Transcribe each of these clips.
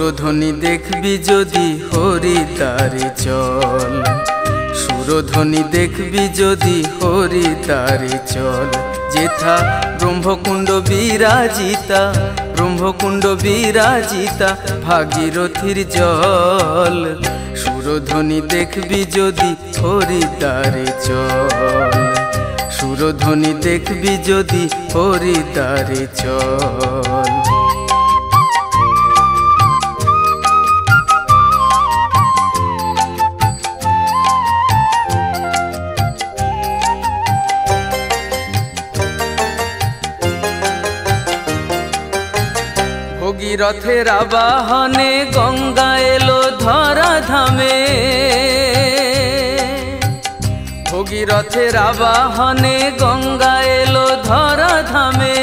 সুরধ্বনি দেখবি যদি হরি তারে চল, সুরধ্বনি দেখবি যদি হরি তারে চল। যেথা ব্রহ্মকুণ্ড বিরাজিতা, ব্রহ্মকুণ্ড বিরাজিতা ভাগীরথীর জল। সুরধ্বনি দেখবি যদি হরি তারে চল, সুরধ্বনি দেখবি যদি হরি তারে চল। ভগীরথের আবাহনে গঙ্গা এলো ধরা ধামে, ভগীরথের আবাহনে গঙ্গা এলো ধরা ধামে।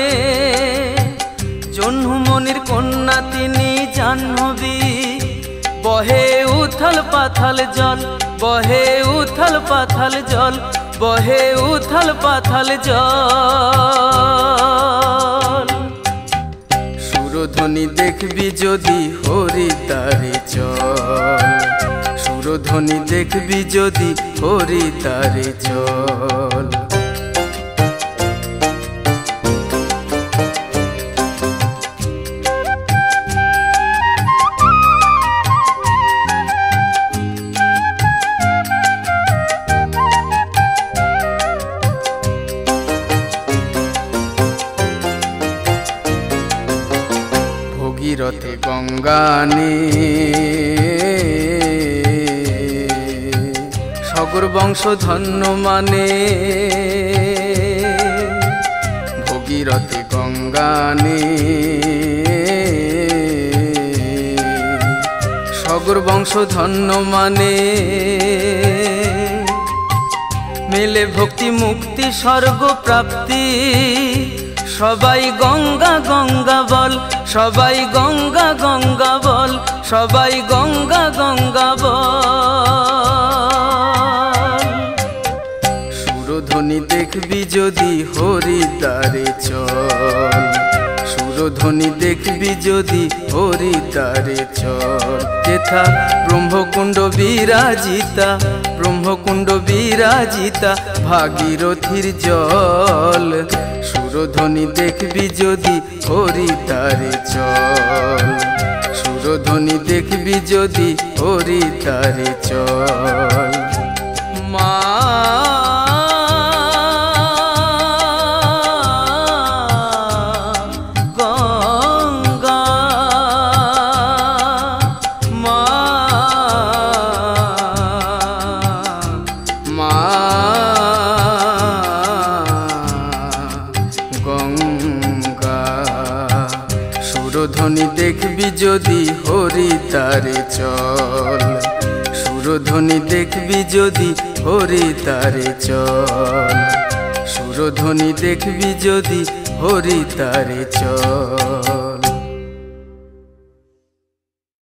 জহ্নুমনির কন্যা তিনি জাহ্নবী, বহে উথাল পাথাল জল, বহে উথাল পাথাল জল, বহে উথাল পাথাল জল। সুরধ্বনি দেখবি যদি হরি তারে চল, সুরধ্বনি দেখবি যদি হরি তারে চল। ভগীরথে গঙ্গানে সগর বংশ ধন্য মানে, ভগীরথে গঙ্গানে সগর বংশ ধন্য মানে। মেলে ভক্তি মুক্তি স্বর্গ প্রাপ্তি, সবাই গঙ্গা গঙ্গা বল, সবাই গঙ্গা গঙ্গা বল, সবাই গঙ্গা গঙ্গা বল। সুরধ্বনি দেখবি যদি হরি তারে চল, সুরধ্বনি দেখবি যদি হরি তারে চল। যেথা ব্রহ্মকুণ্ড বিরাজিতা, ব্রহ্মকুণ্ড বিরাজিতা ভাগীরথীর জল। সুরধ্বনি দেখবি যদি হরি তারে চল, সুরধ্বনি দেখবি যদি হরি তারে চল। মা গঙ্গা, মা মা গঙ্গা। সুরধ্বনি দেখবি যদি হরি তারে চল, সুরধ্বনি দেখবি যদি হরি তারে চল, সুরধ্বনি দেখবি যদি হরি তারে চল।